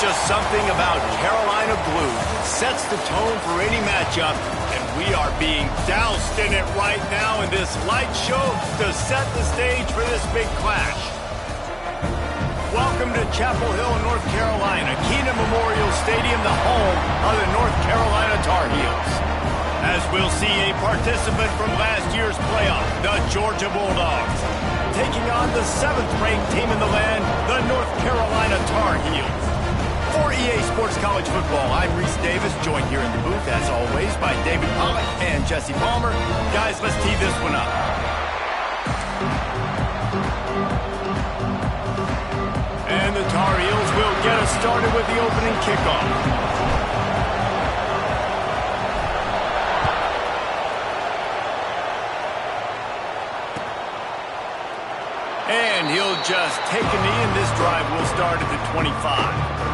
just something about Carolina blue. Sets the tone for any matchup, and we are being doused in it right now in this light show to set the stage for this big clash. Welcome to Chapel Hill, North Carolina, Keenan Memorial Stadium, the home of the North Carolina Tar Heels. As we'll see a participant from last year's playoff, the Georgia Bulldogs, taking on the 7th-ranked team in the land, the North Carolina Tar Heels. For EA Sports College Football, I'm Reese Davis, joined here in the booth, as always, by David Pollack and Jesse Palmer. Guys, let's tee this one up. And the Tar Heels will get us started with the opening kickoff. And he'll just take a knee, and this drive will start at the 25.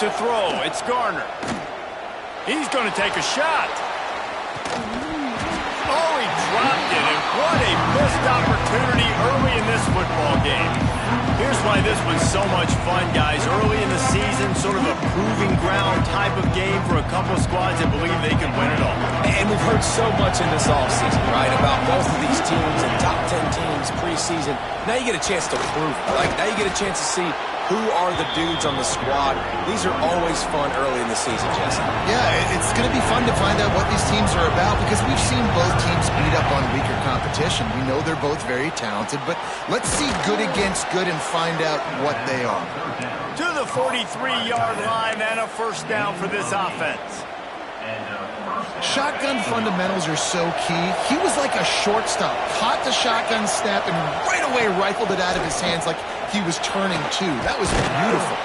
To throw, it's Garner. He's going to take a shot. Oh, he dropped it, and what a missed opportunity early in this football game. Here's why this was so much fun, guys. Early in the season, sort of a proving ground type of game for a couple of squads that believe they can win it all. And we've heard so much in this offseason, right, about both of these teams and top 10 teams preseason. Now you get a chance to prove it. Like, now you get a chance to see who are the dudes on the squad. These are always fun early in the season, Jesse. Yeah, it's going to be fun to find out what these teams are about because we've seen both teams beat up on weaker competition. We know they're both very talented, but let's see good against good and find out what they are. To the 43-yard line and a first down for this offense. Shotgun fundamentals are so key. He was like a shortstop, caught the shotgun snap and right away rifled it out of his hands like he was turning two. That was beautiful.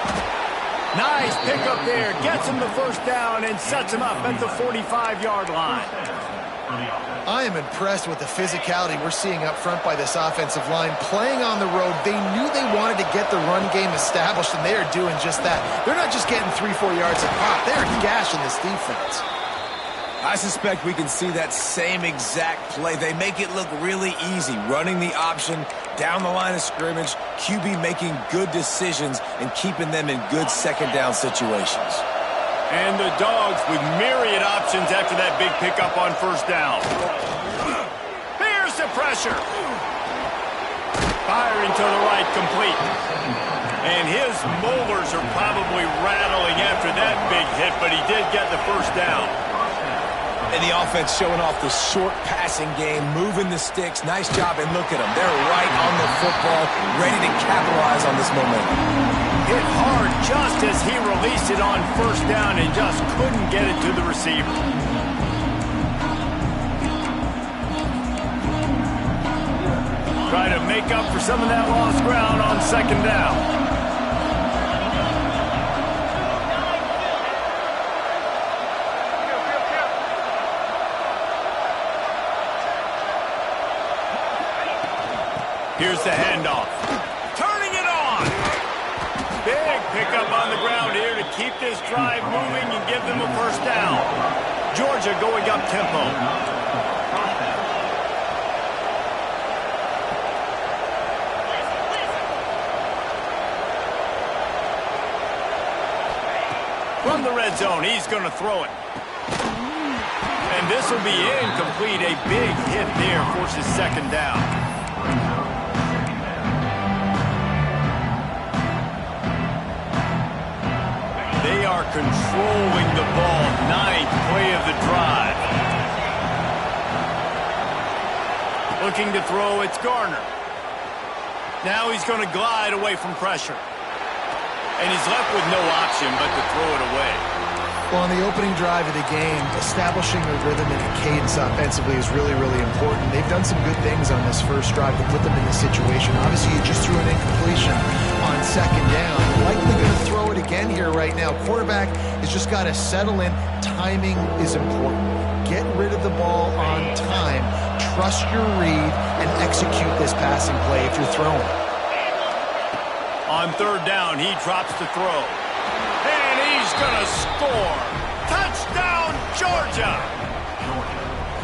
Nice pickup there. Gets him the first down and sets him up at the 45-yard line. I am impressed with the physicality we're seeing up front by this offensive line. Playing on the road, they knew they wanted to get the run game established, and they are doing just that. They're not just getting 3-4 yards a pop. They're gashing this defense. I suspect we can see that same exact play. They make it look really easy, running the option down the line of scrimmage, QB making good decisions and keeping them in good second down situations. And the Dogs with myriad options after that big pickup on first down. Here's the pressure. Firing to the right, complete. And his molars are probably rattling after that big hit, but he did get the first down. And the offense showing off the short passing game, moving the sticks. Nice job, and look at them. They're right on the football, ready to capitalize on this momentum. Hit hard just as he released it on first down and just couldn't get it to the receiver. Try to make up for some of that lost ground on second down. Here's the handoff. Turning it on. Big pickup on the ground here to keep this drive moving and give them a first down. Georgia going up tempo. From the red zone, he's going to throw it. And this will be incomplete. A big hit there forces second down. They are controlling the ball. Ninth play of the drive. Looking to throw, it's Garner. Now he's going to glide away from pressure. And he's left with no option but to throw it away. Well, on the opening drive of the game, establishing a rhythm and a cadence offensively is really, really important. They've done some good things on this first drive to put them in this situation. Obviously, you just threw an incompletion on second down. Likely going to throw it again here right now. Quarterback has just got to settle in. Timing is important. Get rid of the ball on time. Trust your read and execute this passing play if you're throwing. On third down, he drops the throw. And he's going to score. Touchdown, Georgia!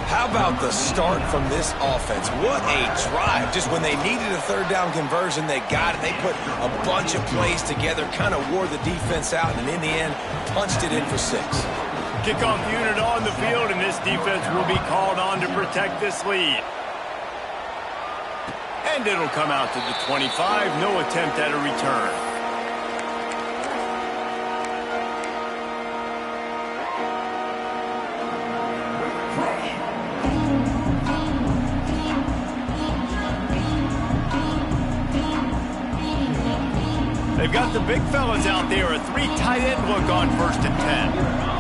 How about the start from this offense? What a drive. Just when they needed a third down conversion, they got it. They put a bunch of plays together, kind of wore the defense out, and in the end, punched it in for 6. Kickoff unit on the field, and this defense will be called on to protect this lead. And it'll come out to the 25. No attempt at a return. They've got the big fellas out there. A 3 tight end look on 1st and 10.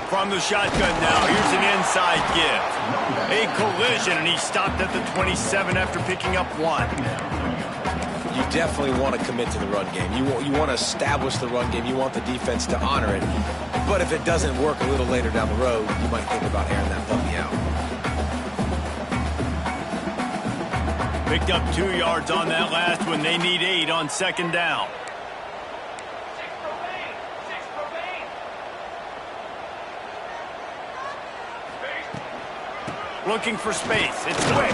From the shotgun now, here's an inside give. A collision, and he stopped at the 27 after picking up 1. You definitely want to commit to the run game. You want to establish the run game. You want the defense to honor it. But if it doesn't work a little later down the road, you might think about airing that puppy out. Picked up 2 yards on that last one. They need 8 on 2nd down. Looking for space. It's quick.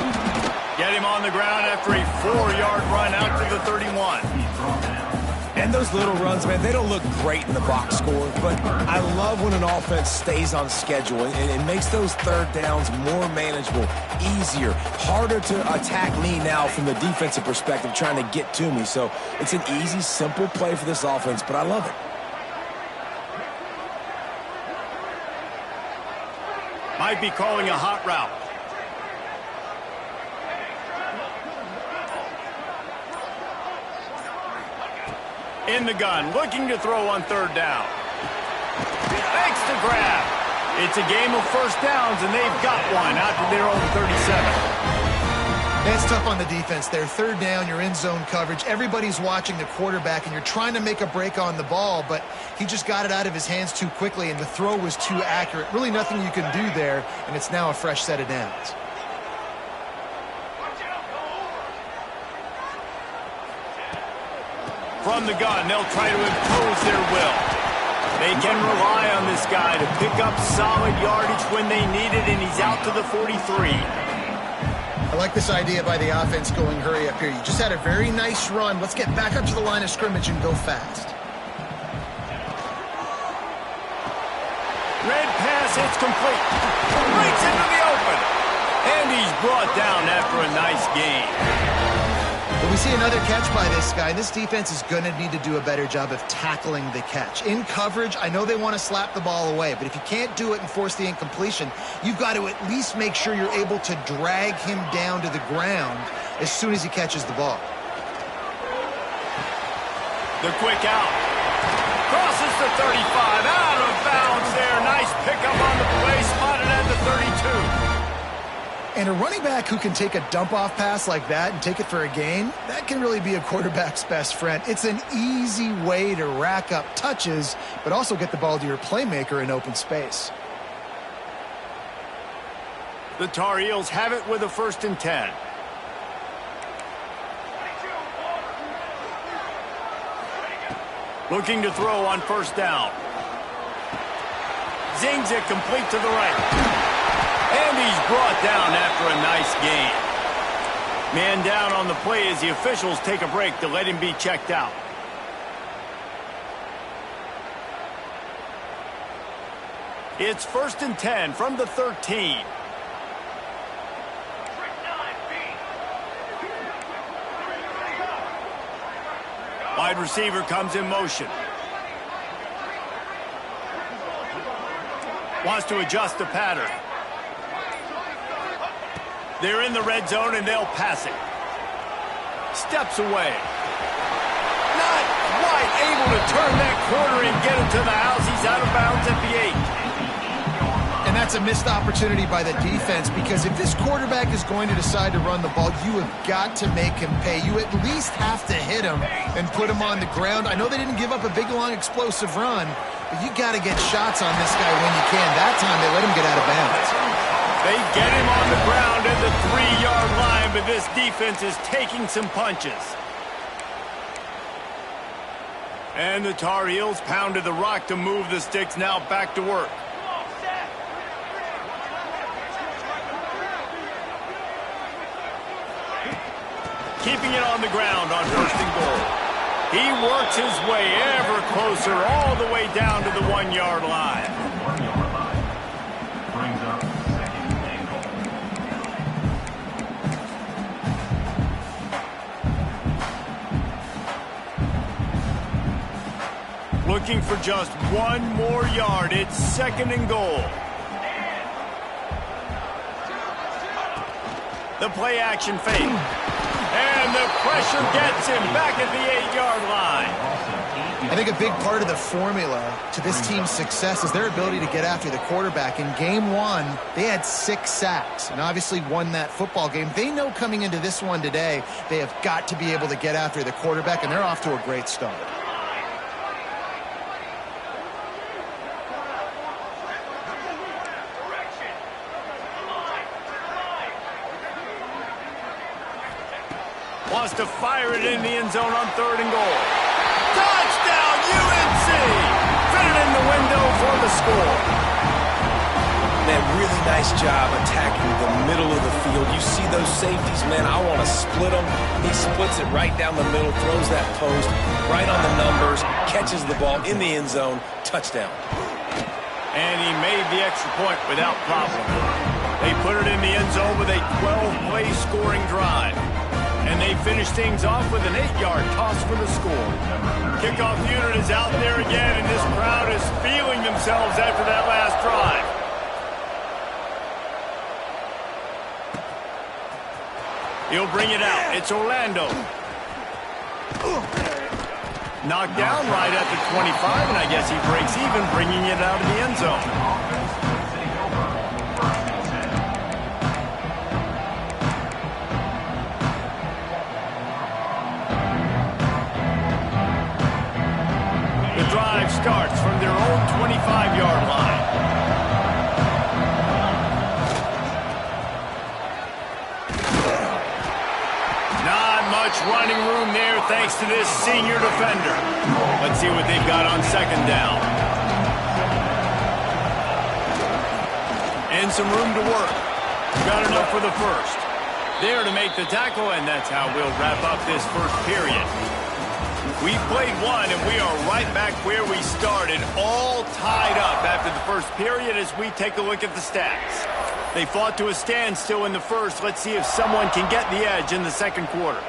Get him on the ground after a 4-yard run out to the 31. And those little runs, man, they don't look great in the box score, but I love when an offense stays on schedule and it makes those third downs more manageable, easier, harder to attack me now from the defensive perspective trying to get to me. So it's an easy, simple play for this offense, but I love it. Might be calling a hot route. In the gun, looking to throw on 3rd down. Makes the grab. It's a game of 1st downs, and they've got one out to their own 37. It's tough on the defense there. 3rd down, you're in zone coverage. Everybody's watching the quarterback, and you're trying to make a break on the ball, but he just got it out of his hands too quickly, and the throw was too accurate. Really nothing you can do there, and it's now a fresh set of downs. From the gun, they'll try to impose their will. They can rely on this guy to pick up solid yardage when they need it, and he's out to the 43. I like this idea by the offense going hurry up here. You just had a very nice run. Let's get back up to the line of scrimmage and go fast. Red pass, it's complete. Breaks into the open. And he's brought down after a nice gain. But we see another catch by this guy. This defense is going to need to do a better job of tackling the catch. In coverage, I know they want to slap the ball away, but if you can't do it and force the incompletion, you've got to at least make sure you're able to drag him down to the ground as soon as he catches the ball. The quick out. Crosses the 35. Out of bounds there. Nice pickup on the play. Spotted at the 32. And a running back who can take a dump-off pass like that and take it for a gain, that can really be a quarterback's best friend. It's an easy way to rack up touches, but also get the ball to your playmaker in open space. The Tar Heels have it with a 1st and 10. Looking to throw on 1st down. Zings it complete to the right. And he's brought down after a nice gain. Man down on the play as the officials take a break to let him be checked out. It's 1st and 10 from the 13. Wide receiver comes in motion. Wants to adjust the pattern. They're in the red zone, and they'll pass it. Steps away. Not quite able to turn that corner and get it to the house. He's out of bounds at the 8. And that's That's a missed opportunity by the defense, because if this quarterback is going to decide to run the ball, you have got to make him pay. You at least have to hit him and put him on the ground. I know they didn't give up a big, long, explosive run, but you got to get shots on this guy when you can. That time, they let him get out of bounds. They get him on the ground at the 3-yard line, but this defense is taking some punches. And the Tar Heels pounded the rock to move the sticks, now back to work. Keeping it on the ground on 1st and goal. He works his way ever closer all the way down to the 1-yard line. Looking for just 1 more yard. It's 2nd and goal. The play action fake. And the pressure gets him back at the 8-yard line. I think a big part of the formula to this team's success is their ability to get after the quarterback. In game 1, they had 6 sacks and obviously won that football game. They know coming into this one today, they have got to be able to get after the quarterback, and they're off to a great start. Wants to fire it in the end zone on 3rd and goal. Touchdown, UNC! Fit it in the window for the score. Man, really nice job attacking the middle of the field. You see those safeties, man, I want to split them. He splits it right down the middle, throws that post, right on the numbers, catches the ball in the end zone, touchdown. And he made the extra point without problem. They put it in the end zone with a 12-play scoring drive. And they finish things off with an 8-yard toss for the score. Kickoff unit is out there again, and this crowd is feeling themselves after that last drive. He'll bring it out. It's Orlando. Knocked down right at the 25, and I guess he breaks even, bringing it out of the end zone. Drive starts from their own 25-yard line. Not much running room there thanks to this senior defender. Let's see what they've got on 2nd down. And some room to work. Got enough for the first. There to make the tackle, and that's how we'll wrap up this first period. We played one, and we are right back where we started, all tied up after the first period as we take a look at the stats. They fought to a standstill in the first. Let's see if someone can get the edge in the 2nd quarter.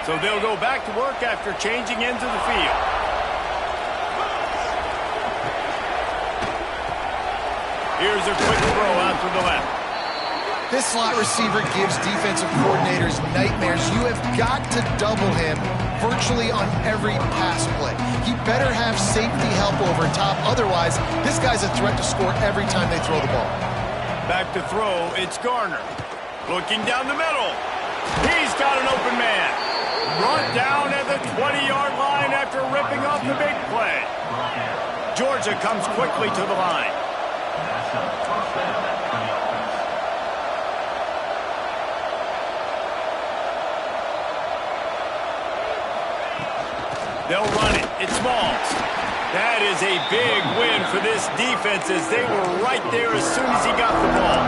So they'll go back to work after changing into the field. Here's a quick throw out to the left. This slot receiver gives defensive coordinators nightmares. You have got to double him virtually on every pass play. He better have safety help over top. Otherwise, this guy's a threat to score every time they throw the ball. Back to throw, it's Garner. Looking down the middle. He's got an open man. Brought down at the 20-yard line after ripping off the big play. Georgia comes quickly to the line. They'll run it. It's Smalls. That is a big win for this defense as they were right there as soon as he got the ball.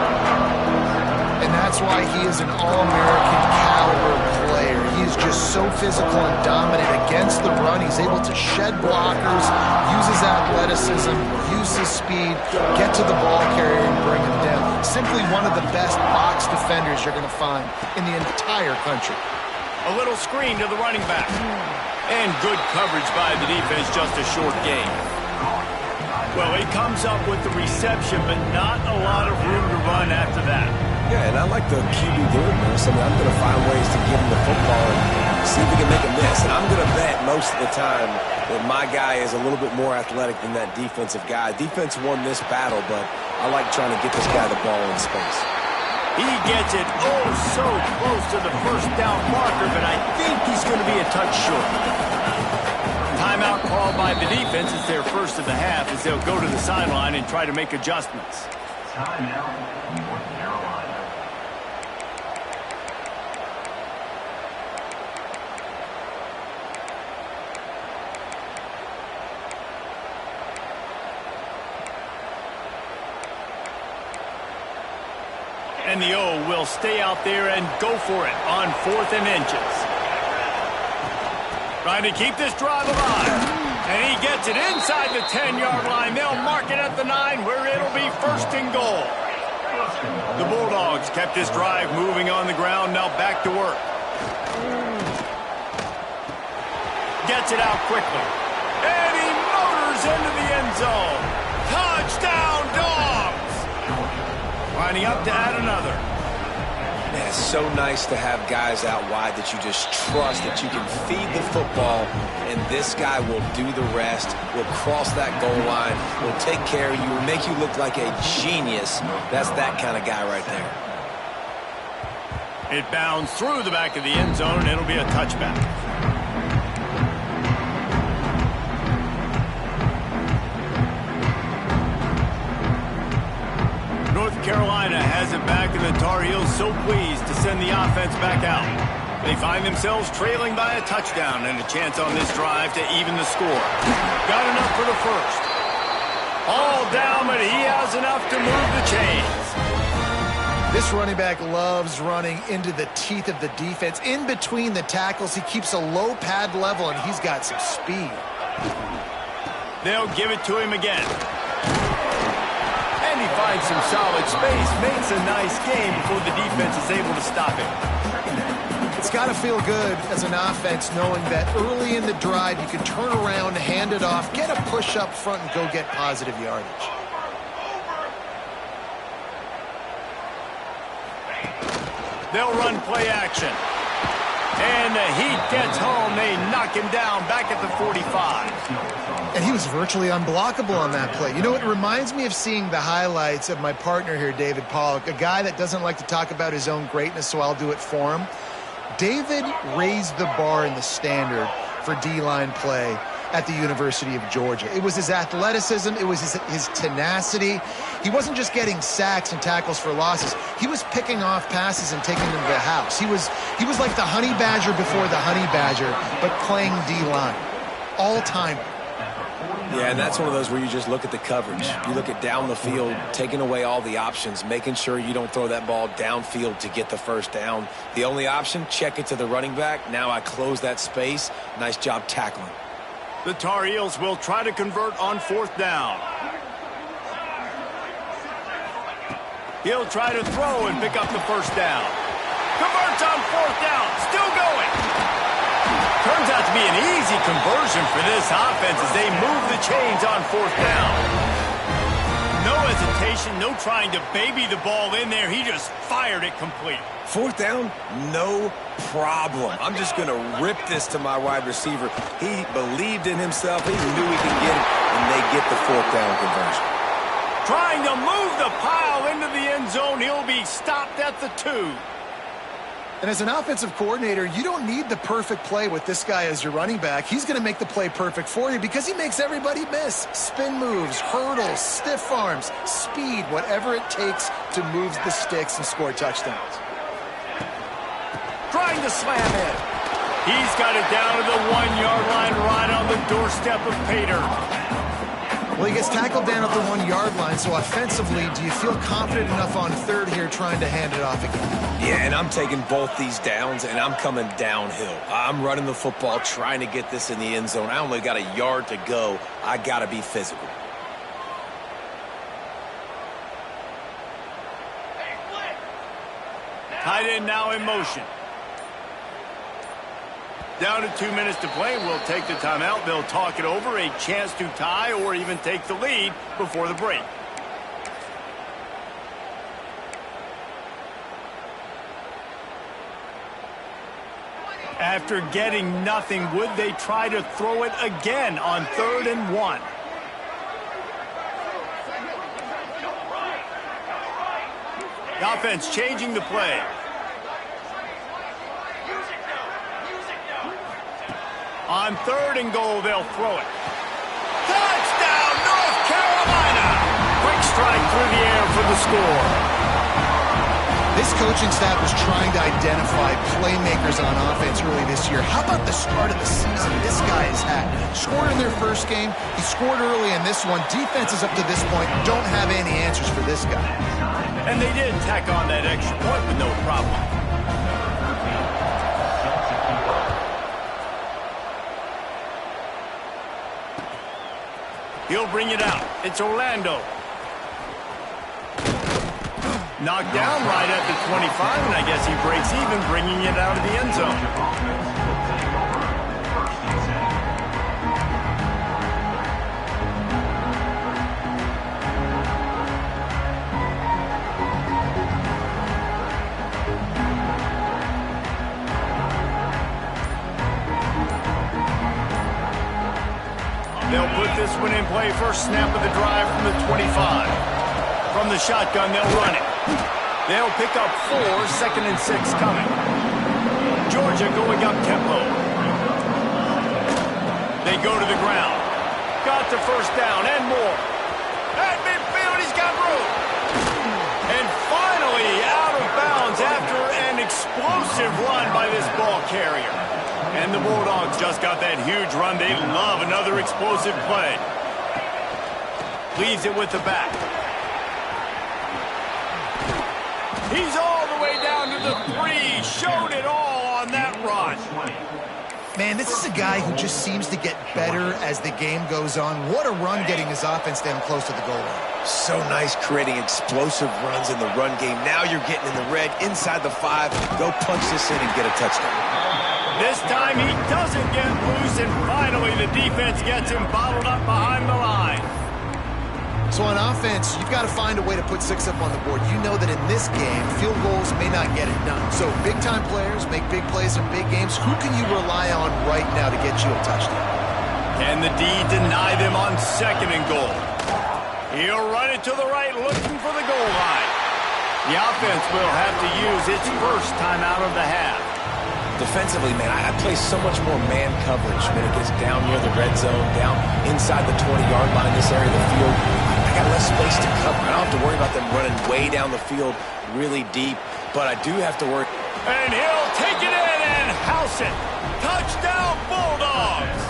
And that's why he is an All-American caliber player. He is just so physical and dominant against the run. He's able to shed blockers, use his athleticism, use his speed, get to the ball carrier and bring him down. Simply one of the best box defenders you're going to find in the entire country. A little screen to the running back. And good coverage by the defense, just a short gain. Well, he comes up with the reception, but not a lot of room to run after that. Yeah, and I like the QB doing this. I mean, I'm going to find ways to give him the football and See if he can make a miss. And I'm going to bet most of the time that my guy is a little bit more athletic than that defensive guy. Defense won this battle, but I like trying to get this guy the ball in space. He gets it so close to the first down marker, but I think he's going to be a touch short. Timeout called by the defense. It's their first of the half as they'll go to the sideline and try to make adjustments. Timeout, North Carolina. And the O will stay out there and go for it on 4th and inches. Trying to keep this drive alive. And he gets it inside the 10-yard line. They'll mark it at the 9 where it'll be 1st and goal. The Bulldogs kept this drive moving on the ground. Now back to work. Gets it out quickly. And he motors into the end zone. Touchdown, Dogs! Lining up to add another. Man, it's so nice to have guys out wide that you just trust that you can feed the football, and this guy will do the rest, will cross that goal line, will take care of you, will make you look like a genius. That's that kind of guy right there. It bounds through the back of the end zone, and it'll be a touchback. North Carolina has it back, and the Tar Heels so pleased to send the offense back out. They find themselves trailing by a touchdown and a chance on this drive to even the score. Got enough for the first. All down, but he has enough to move the chains. This running back loves running into the teeth of the defense. In between the tackles, he keeps a low pad level, and he's got some speed. They'll give it to him again. And he finds some solid space, makes a nice game before the defense is able to stop him. It's got to feel good as an offense knowing that early in the drive you can turn around, hand it off, get a push up front, and go get positive yardage. They'll run play action. And the heat gets home. They knock him down back at the 45. And he was virtually unblockable on that play. You know, it reminds me of seeing the highlights of my partner here, David Pollock, a guy that doesn't like to talk about his own greatness, so I'll do it for him. David raised the bar in the standard for D-line play at the University of Georgia. It was his athleticism. It was his tenacity. He wasn't just getting sacks and tackles for losses. He was picking off passes and taking them to the house. He was like the honey badger before the honey badger, but playing D-line. All time. Yeah, and that's one of those where you just look at the coverage. You look at down the field, taking away all the options, making sure you don't throw that ball downfield to get the first down. The only option, check it to the running back. Now I close that space. Nice job tackling. The Tar Heels will try to convert on 4th down. He'll try to throw and pick up the first down. Converts on 4th down. Still going. Turns out to be an easy conversion for this offense as they move the chains on 4th down. No hesitation, no trying to baby the ball in there. He just fired it complete. 4th down, no problem. I'm just going to rip this to my wide receiver. He believed in himself. He knew he could get it, and they get the 4th down conversion. Trying to move the pile into the end zone. He'll be stopped at the 2. And as an offensive coordinator, you don't need the perfect play with this guy as your running back. He's going to make the play perfect for you because he makes everybody miss. Spin moves, hurdles, stiff arms, speed, whatever it takes to move the sticks and score touchdowns. Trying to slam it. He's got it down to the 1-yard line right on the doorstep of Pater. Well, he gets tackled down at the 1-yard line, so offensively, do you feel confident enough on 3rd here trying to hand it off again? Yeah, and I'm taking both these downs, and I'm coming downhill. I'm running the football, trying to get this in the end zone. I only got a yard to go. I got to be physical. Tight end now in motion. Down to 2 minutes to play. We'll take the timeout. They'll talk it over. A chance to tie or even take the lead before the break. After getting nothing, would they try to throw it again on 3rd and 1? The offense changing the play. On 3rd and goal, they'll throw it. Touchdown, North Carolina! Quick strike through the air for the score. This coaching staff was trying to identify playmakers on offense early this year. How about the start of the season this guy has had? Scored in their first game. He scored early in this one. Defenses up to this point don't have any answers for this guy. And they did tack on that extra point with no problem. He'll bring it out. It's Orlando. Knocked down right at the 25, and I guess he breaks even, bringing it out of the end zone. They'll put this one in play. First snap of the drive from the 25. From the shotgun, they'll run it. They'll pick up 4, 2nd and 6 coming. Georgia going up tempo. They go to the ground. Got the first down and more. At midfield, he's got room. And finally out of bounds after an explosive run by this ball carrier. And the Bulldogs just got that huge run. They love another explosive play. Leaves it with the back. He's all the way down to the 3. Showed it all on that run. Man, this is a guy who just seems to get better as the game goes on. What a run getting his offense down close to the goal line. So nice creating explosive runs in the run game. Now you're getting in the red, inside the 5. Go punch this in and get a touchdown. This time he doesn't get loose, and finally the defense gets him bottled up behind the line. So on offense, you've got to find a way to put 6 up on the board. You know that in this game, field goals may not get it done. So big-time players make big plays in big games. Who can you rely on right now to get you a touchdown? Can the D deny them on 2nd and goal? He'll run it to the right, looking for the goal line. The offense will have to use its first time out of the half. Defensively, man, I play so much more man coverage when it gets down near the red zone, down inside the 20-yard line, this area of the field. I got less space to cover. I don't have to worry about them running way down the field really deep, but I do have to worry. And he'll take it in and house it. Touchdown, Bulldogs!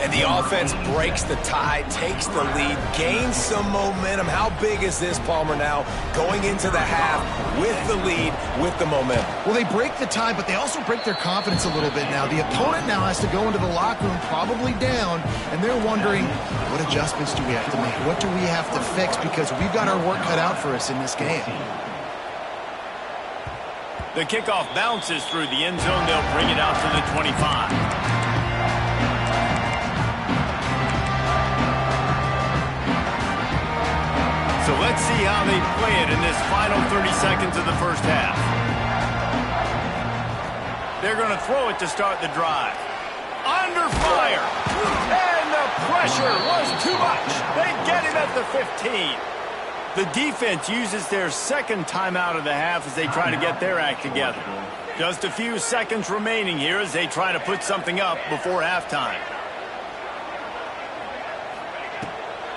And the offense breaks the tie, takes the lead, gains some momentum. How big is this, Palmer, now? Going into the half with the lead, with the momentum. Well, they break the tie, but they also break their confidence a little bit now. The opponent now has to go into the locker room, probably down, and they're wondering, what adjustments do we have to make? What do we have to fix? Because we've got our work cut out for us in this game. The kickoff bounces through the end zone. They'll bring it out to the 25. So let's see how they play it in this final 30 seconds of the first half. They're going to throw it to start the drive. Under fire. And the pressure was too much. They get him at the 15. The defense uses their second timeout of the half as they try to get their act together. Just a few seconds remaining here as they try to put something up before halftime.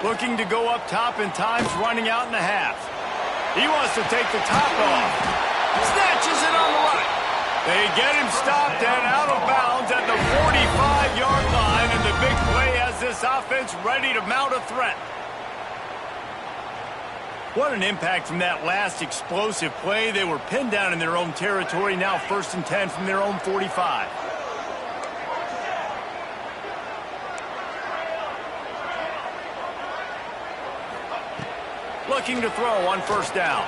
Looking to go up top, and time's running out in the half. He wants to take the top off. Snatches it on the right. They get him stopped and out of bounds at the 45-yard line, and the big play has this offense ready to mount a threat. What an impact from that last explosive play. They were pinned down in their own territory, now 1st and 10 from their own 45. Looking to throw on first down.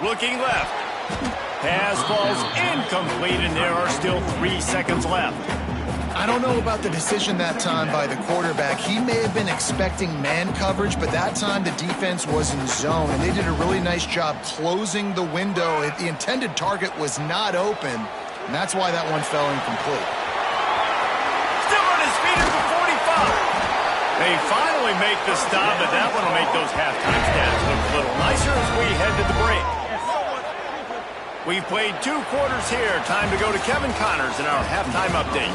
Looking left. Pass falls incomplete, and there are still 3 seconds left. I don't know about the decision that time by the quarterback. He may have been expecting man coverage, but that time the defense was in zone, and they did a really nice job closing the window. The intended target was not open, and that's why that one fell incomplete. Still on his feet at the 45. They finally make the stop, but that one will make those halftime stats look a little nicer as we head to the break. We've played 2 quarters here. Time to go to Kevin Connors in our halftime update.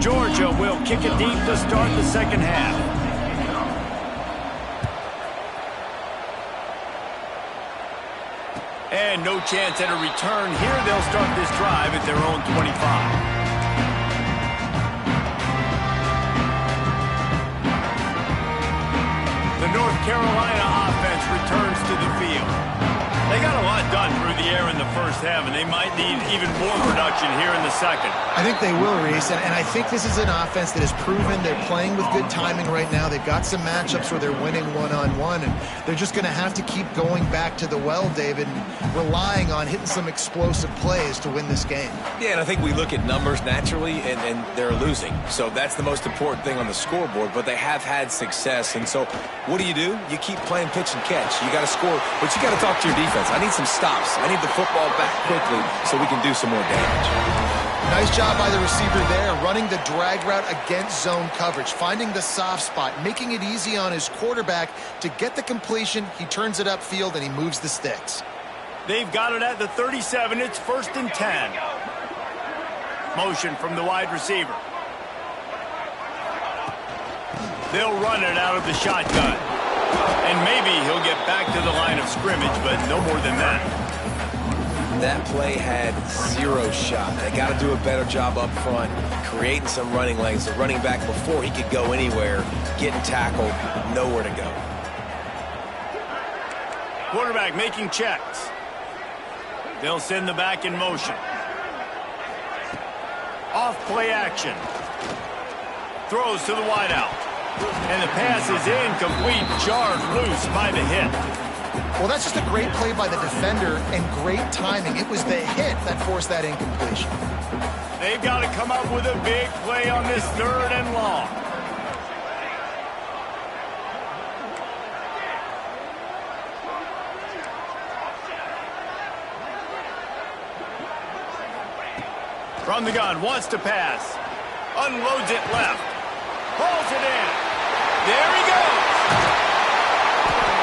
Georgia will kick it deep to start the second half. And no chance at a return here. They'll start this drive at their own 25. The North Carolina offense returns to the field. They got a lot done through the air in the first half, and they might need even more production here in the second. I think they will, Reese, and I think this is an offense that has proven they're playing with good timing right now. They've got some matchups where they're winning one-on-one, and they're just going to have to keep going back to the well, David, and relying on hitting some explosive plays to win this game. Yeah, and I think we look at numbers naturally, and they're losing. So that's the most important thing on the scoreboard, but they have had success. And so what do? You keep playing pitch and catch. You got to score, but you got to talk to your defense. I need some stops. I need the football back quickly so we can do some more damage. Nice job by the receiver there, running the drag route against zone coverage, finding the soft spot, making it easy on his quarterback to get the completion. He turns it upfield, and he moves the sticks. They've got it at the 37. It's 1st and 10. Motion from the wide receiver. They'll run it out of the shotgun. And maybe he'll get back to the line of scrimmage, but no more than that. That play had 0 shot. They got to do a better job up front, creating some running lanes. The running back, before he could go anywhere, getting tackled, nowhere to go. Quarterback making checks. They'll send the back in motion. Off play action. Throws to the wideout. And the pass is incomplete, jarred loose by the hit. Well, that's just a great play by the defender and great timing. It was the hit that forced that incompletion. They've got to come up with a big play on this 3rd and long. From the gun, wants to pass. Unloads it left. Pulls it in. There he goes.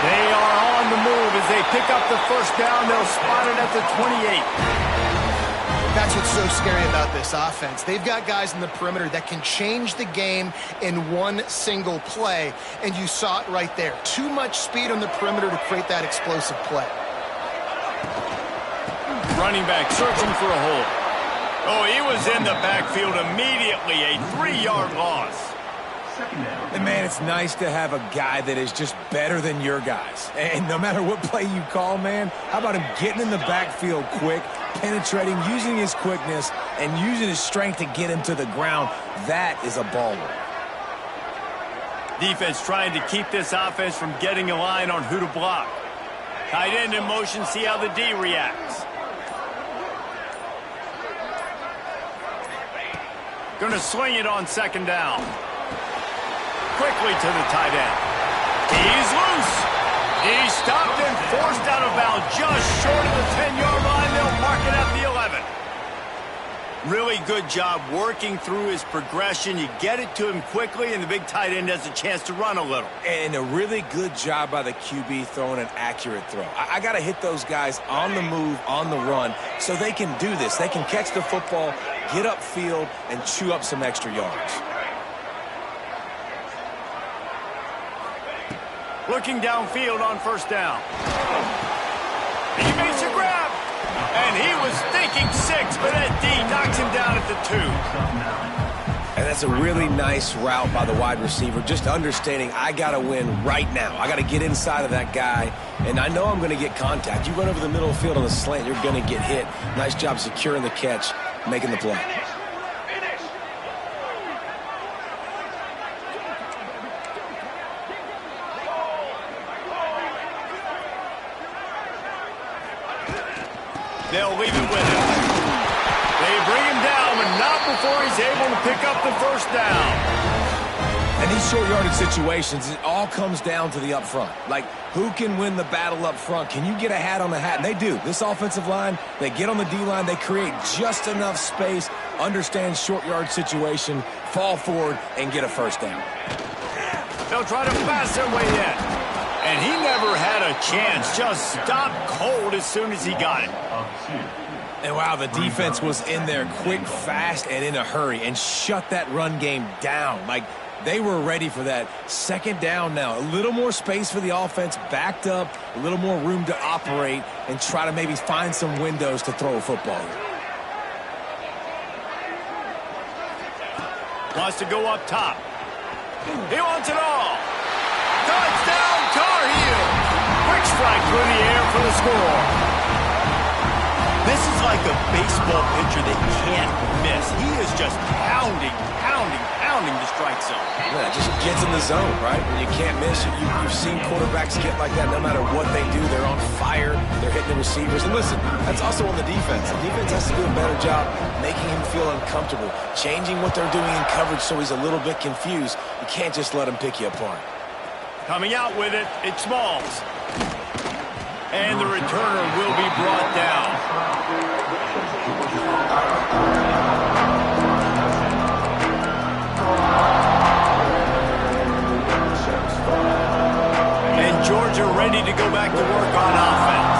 They are on the move as they pick up the first down. They'll spot it at the 28. That's what's so scary about this offense. They've got guys in the perimeter that can change the game in one single play, and you saw it right there. Too much speed on the perimeter to create that explosive play. Running back searching for a hole. Oh, he was in the backfield immediately. A 3-yard loss. And, man, it's nice to have a guy that is just better than your guys. And no matter what play you call, man, how about him getting in the backfield quick, penetrating, using his quickness, and using his strength to get him to the ground? That is a baller. Defense trying to keep this offense from getting a line on who to block. Tight end in motion, see how the D reacts. Going to swing it on 2nd down. Quickly to the tight end. He's loose. He's stopped and forced out of bounds just short of the 10-yard line. They'll mark it at the 11. Really good job working through his progression. You get it to him quickly, and the big tight end has a chance to run a little. And a really good job by the QB throwing an accurate throw. I got to hit those guys on the move, on the run, so they can do this. They can catch the football, get upfield, and chew up some extra yards. Looking downfield on 1st down. He makes a grab. And he was thinking 6, but that D knocks him down at the 2. And that's a really nice route by the wide receiver, just understanding I got to win right now. I got to get inside of that guy, and I know I'm going to get contact. You run over the middle of the field on the slant, you're going to get hit. Nice job securing the catch, making the play. They'll leave it with him. They bring him down, but not before he's able to pick up the first down. And these short yardage situations, it all comes down to the up front. Like, who can win the battle up front? Can you get a hat on the hat? And they do. This offensive line, they get on the D-line, they create just enough space, understand short yard situation, fall forward, and get a first down. They'll try to pass their way in. And he never had a chance. Just stopped cold as soon as he got it. And wow, the defense was in there quick, fast, and in a hurry and shut that run game down. Like, they were ready for that. Second down now. A little more space for the offense, backed up, a little more room to operate and try to maybe find some windows to throw a football. Wants to go up top. He wants it all. Touchdown, Tar Heels. Quick strike through the air for the score. This is like a baseball pitcher they can't miss. He is just pounding the strike zone. Yeah, just gets in the zone, right? When you can't miss, you've seen quarterbacks get like that no matter what they do. They're on fire. They're hitting the receivers. And listen, that's also on the defense. The defense has to do a better job making him feel uncomfortable, changing what they're doing in coverage so he's a little bit confused. You can't just let him pick you apart. Coming out with it, it's Smalls. And the returner will be brought down. And Georgia ready to go back to work on offense.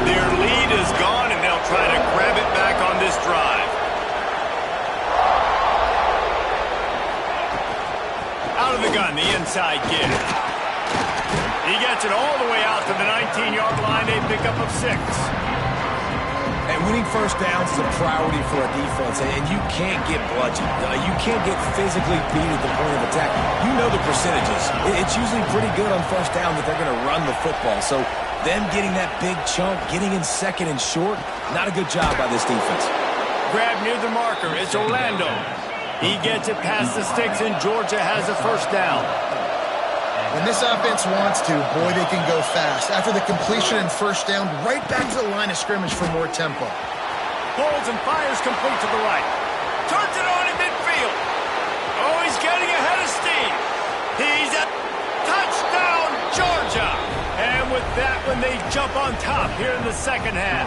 Their lead is gone, and they'll try to grab it back on this drive. Out of the gun, the inside give. He gets it all the way out to the 19-yard line. They pick up of 6. And winning first downs is a priority for a defense, and you can't get bludgeoned. You can't get physically beat at the point of attack. You know the percentages. It's usually pretty good on first down that they're going to run the football. So them getting that big chunk, getting in second and short, not a good job by this defense. Grab near the marker. It's Orlando. He gets it past the sticks, and Georgia has a first down. When this offense wants to, boy, they can go fast. After the completion and first down, right back to the line of scrimmage for more tempo. Pulls and fires complete to the right. Turns it on in midfield. Oh, he's getting ahead of steam. He's at touchdown, Georgia. And with that one, they jump on top here in the second half.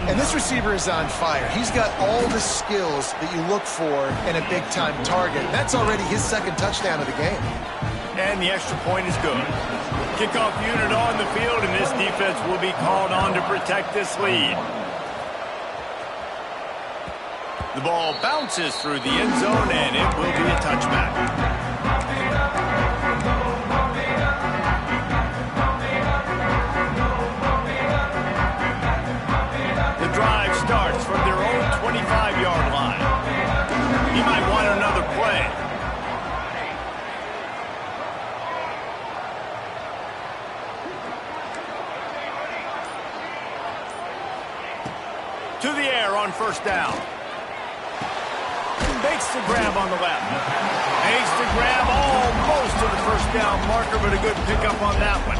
And this receiver is on fire. He's got all the skills that you look for in a big-time target. That's already his second touchdown of the game. And the extra point is good. Kickoff unit on the field, and this defense will be called on to protect this lead. The ball bounces through the end zone, and it will be a touchback. The drive starts from their own 25-yard line. He might want another play. To the air on first down. Makes the grab on the left. Makes the grab almost to the first down marker, but a good pickup on that one.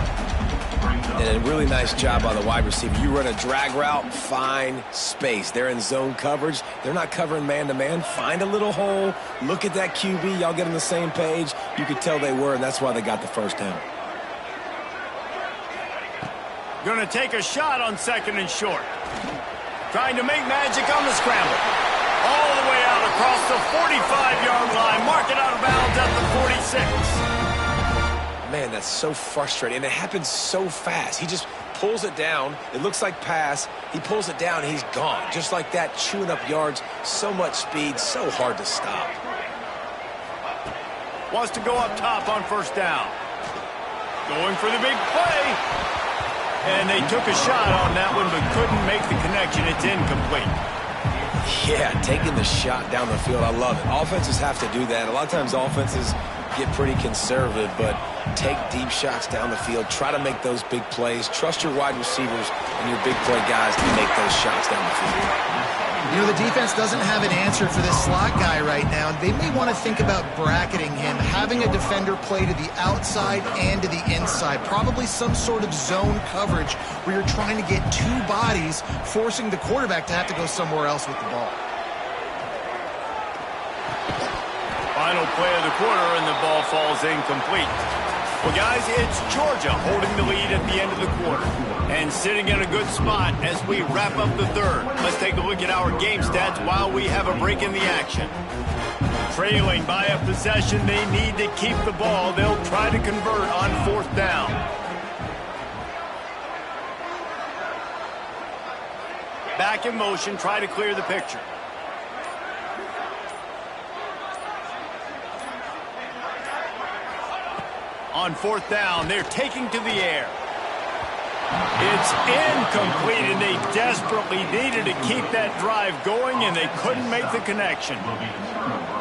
And a really nice job by the wide receiver. You run a drag route, find space. They're in zone coverage. They're not covering man-to-man. Find a little hole. Look at that QB. Y'all get on the same page. You could tell they were, and that's why they got the first down. Going to take a shot on second and short. Trying to make magic on the scramble. All the way out across the 45-yard line. Mark it out of bounds at the 46. Man, that's so frustrating. And it happens so fast. He just pulls it down. It looks like pass. He pulls it down, and he's gone. Just like that, chewing up yards. So much speed, so hard to stop. Wants to go up top on first down. Going for the big play. And they took a shot on that one, but couldn't make the connection. It's incomplete. Yeah, taking the shot down the field, I love it. Offenses have to do that. A lot of times offenses get pretty conservative, but take deep shots down the field. Try to make those big plays. Trust your wide receivers and your big play guys to make those shots down the field. You know, the defense doesn't have an answer for this slot guy right now. They may want to think about bracketing him, having a defender play to the outside and to the inside. Probably some sort of zone coverage where you're trying to get two bodies, forcing the quarterback to have to go somewhere else with the ball. Final play of the quarter, and the ball falls incomplete. Well, guys, it's Georgia holding the lead at the end of the quarter and sitting in a good spot as we wrap up the third. Let's take a look at our game stats while we have a break in the action. Trailing by a possession, they need to keep the ball. They'll try to convert on 4th down. Back in motion, try to clear the picture. On 4th down, they're taking to the air. It's incomplete, and they desperately needed to keep that drive going, and they couldn't make the connection.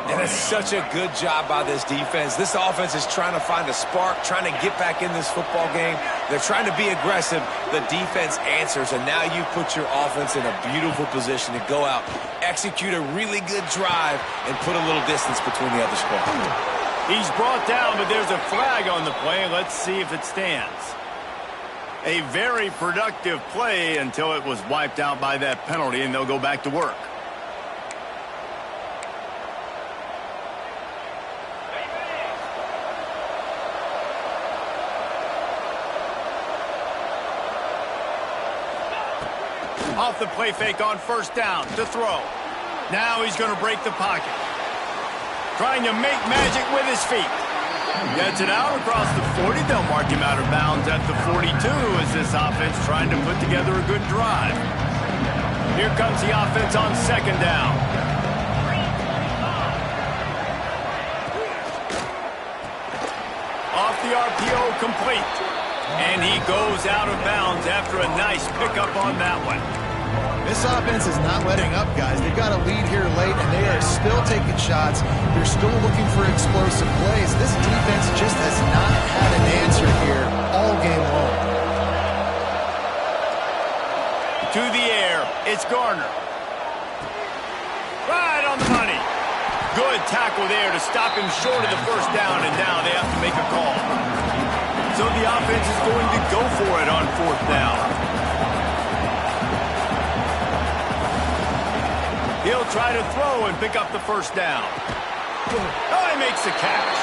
And it's such a good job by this defense. This offense is trying to find a spark, trying to get back in this football game. They're trying to be aggressive. The defense answers, and now you put your offense in a beautiful position to go out, execute a really good drive, and put a little distance between the other squad. He's brought down, but there's a flag on the play. Let's see if it stands. A very productive play until it was wiped out by that penalty, and they'll go back to work. Off the play fake on 1st down to throw. Now he's going to break the pocket. Trying to make magic with his feet. Gets it out across the 40. They'll mark him out of bounds at the 42 as this offense trying to put together a good drive. Here comes the offense on 2nd down. Off the RPO, complete. And he goes out of bounds after a nice pickup on that one. This offense is not letting up, guys. They've got a lead here late, and they are still taking shots. They're still looking for explosive plays. This defense just has not had an answer here all game long. To the air, it's Garner. Right on the money. Good tackle there to stop him short of the 1st down, and now they have to make a call. So the offense is going to go for it on 4th down. He'll try to throw and pick up the 1st down. Oh, he makes the catch.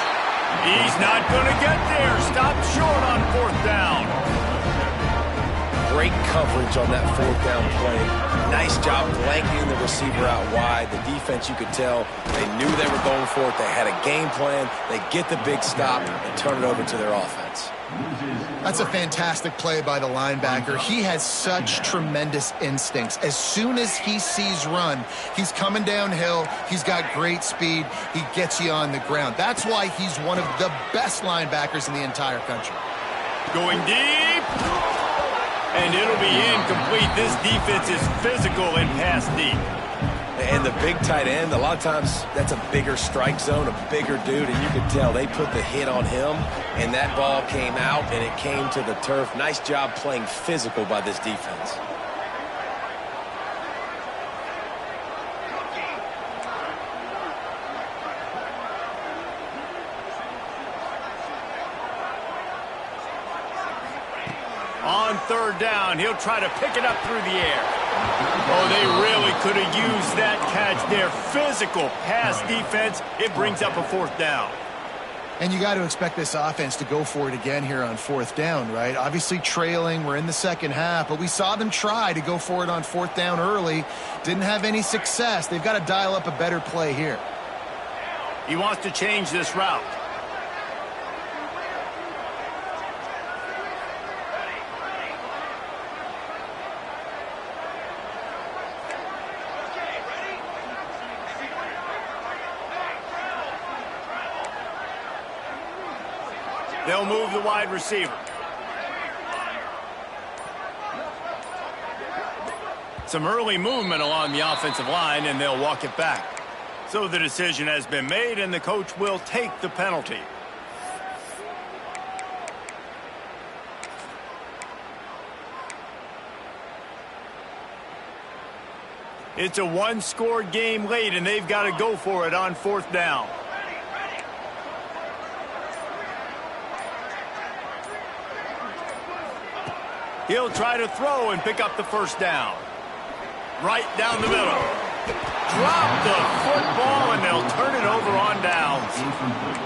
He's not going to get there. Stopped short on 4th down. Great coverage on that 4th down play. Nice job blanketing the receiver out wide. The defense, you could tell, they knew they were going for it. They had a game plan. They get the big stop and turn it over to their offense. That's a fantastic play by the linebacker. He has such tremendous instincts. As soon as he sees run, he's coming downhill. He's got great speed. He gets you on the ground. That's why he's one of the best linebackers in the entire country. Going deep. And it'll be incomplete. This defense is physical and pass deep. And the big tight end, a lot of times that's a bigger strike zone, a bigger dude, and you can tell they put the hit on him, and that ball came out, and it came to the turf. Nice job playing physical by this defense. On 3rd down, he'll try to pick it up through the air. Oh, they really could have used that catch there. Physical pass defense. It brings up a 4th down. And you got to expect this offense to go for it again here on 4th down, right? Obviously trailing. We're in the 2nd half, but we saw them try to go for it on 4th down early. Didn't have any success. They've got to dial up a better play here. He wants to change this route. They'll move the wide receiver. Some early movement along the offensive line, and they'll walk it back. So the decision has been made, and the coach will take the penalty. It's a one-score game late, and they've got to go for it on 4th down. He'll try to throw and pick up the 1st down. Right down the middle. Drop the football, and they'll turn it over on downs.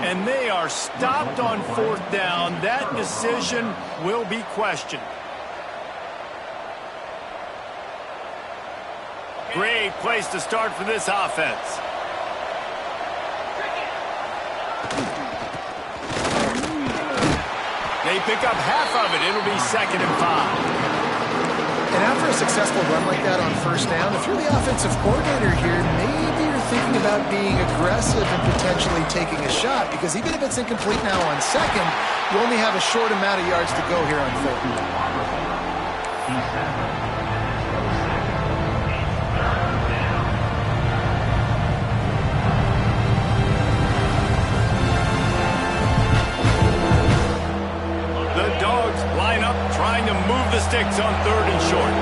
And they are stopped on 4th down. That decision will be questioned. Great place to start for this offense. They pick up half of it. It'll be 2nd and 5. And after a successful run like that on 1st down, if you're the offensive coordinator here, maybe you're thinking about being aggressive and potentially taking a shot, because even if it's incomplete now on 2nd, you only have a short amount of yards to go here on 4th. Trying to move the sticks on 3rd and short.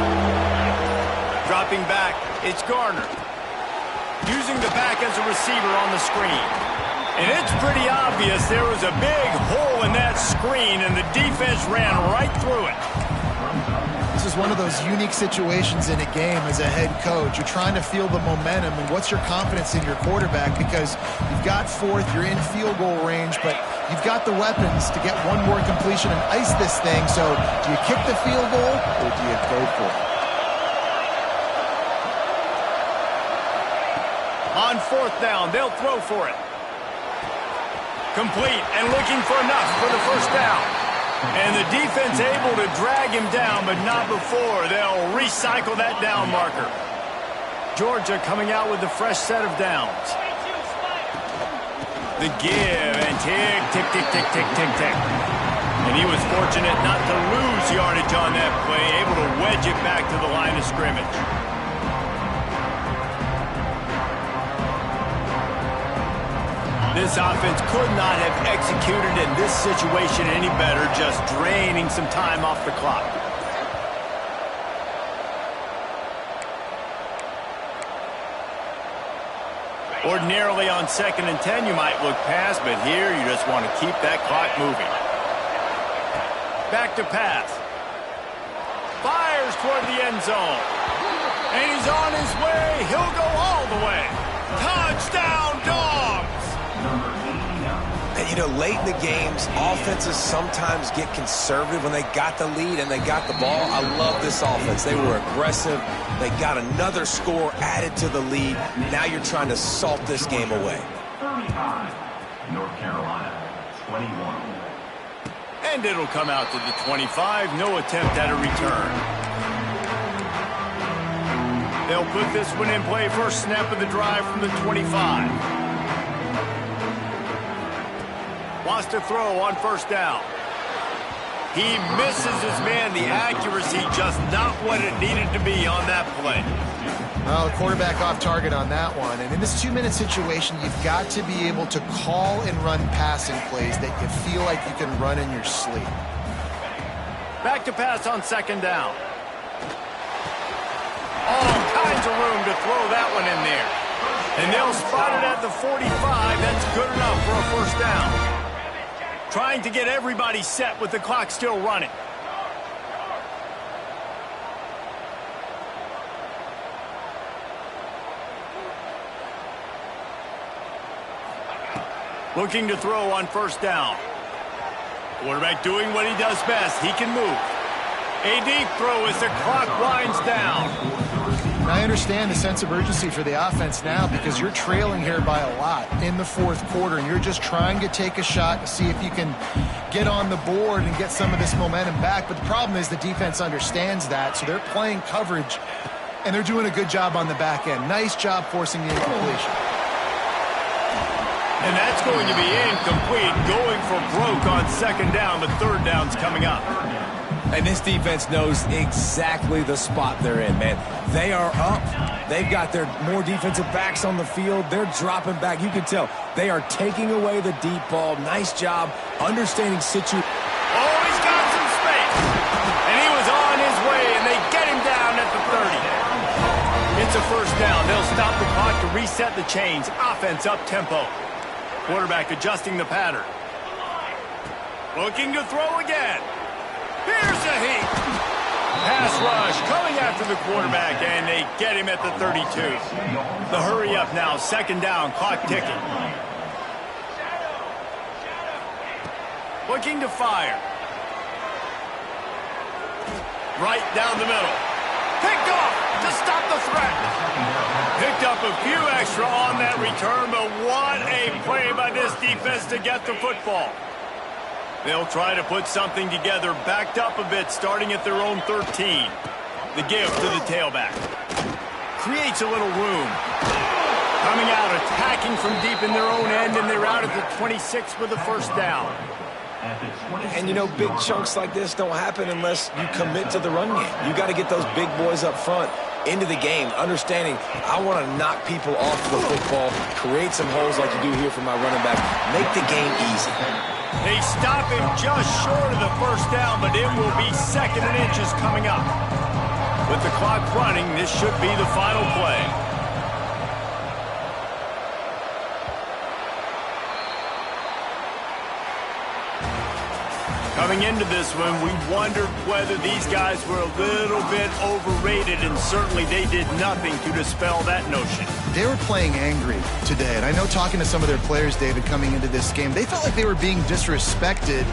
Dropping back, it's Garner. Using the back as a receiver on the screen. And it's pretty obvious there was a big hole in that screen, and the defense ran right through it. This is one of those unique situations in a game as a head coach. You're trying to feel the momentum, and what's your confidence in your quarterback, because you've got 4th, you're in field goal range, but you've got the weapons to get one more completion and ice this thing. So do you kick the field goal or do you go for it? On 4th down, they'll throw for it. Complete and looking for enough for the 1st down. And the defense able to drag him down, but not before. They'll recycle that down marker. Georgia coming out with a fresh set of downs. The give and tick, tick, tick, tick, tick, tick, tick. And he was fortunate not to lose yardage on that play, able to wedge it back to the line of scrimmage. This offense could not have executed in this situation any better, just draining some time off the clock. Ordinarily on 2nd and 10, you might look past, but here you just want to keep that clock moving. Back to pass. Fires toward the end zone. And he's on his way. He'll go all the way. Touchdown, Dogs! And, you know, late in the games, offenses sometimes get conservative when they got the lead and they got the ball. I love this offense. They were aggressive. They got another score added to the lead. Now you're trying to salt this game away. 35, North Carolina, 21. And it'll come out to the 25. No attempt at a return. They'll put this one in play. First snap of the drive from the 25. Wants to throw on 1st down. He misses his man. The accuracy just not what it needed to be on that play. Well, the quarterback off target on that one. And in this 2-minute situation, you've got to be able to call and run passing plays that you feel like you can run in your sleep. Back to pass on 2nd down. All kinds of room to throw that one in there. And they'll spot it at the 45. That's good enough for a 1st down. Trying to get everybody set with the clock still running. Looking to throw on 1st down. Quarterback doing what he does best. He can move. A deep throw as the clock winds down. And I understand the sense of urgency for the offense now, because you're trailing here by a lot in the 4th quarter, and you're just trying to take a shot to see if you can get on the board and get some of this momentum back. But the problem is the defense understands that, so they're playing coverage, and they're doing a good job on the back end. Nice job forcing the incompletion. And that's going to be incomplete, going for broke on 2nd down, but 3rd down's coming up. And this defense knows exactly the spot they're in, man. They are up. They've got their more defensive backs on the field. They're dropping back. You can tell they are taking away the deep ball. Nice job understanding situation. Oh, he's got some space. And he was on his way, and they get him down at the 30. It's a 1st reset the chains. Offense up tempo. Quarterback adjusting the pattern. Looking to throw again. Here's a heat. Pass rush coming after the quarterback, and they get him at the 32. The hurry up now, second down, clock ticking. Looking to fire. Right down the middle. Picked off to stop the threat. Picked up a few extra on that return, but what a play by this defense to get the football. They'll try to put something together, backed up a bit, starting at their own 13. The give to the tailback. Creates a little room. Coming out, attacking from deep in their own end, and they're out at the 26 with the first down. And, you know, big chunks like this don't happen unless you commit to the run game. You got to get those big boys up front into the game, understanding I want to knock people off the football, create some holes like you do here for my running back, make the game easy. They stop him just short of the first down, but it will be second and inches coming up. With the clock running, this should be the final play. Coming into this one, we wondered whether these guys were a little bit overrated, and certainly they did nothing to dispel that notion. They were playing angry today, and I know talking to some of their players, David, coming into this game, they felt like they were being disrespected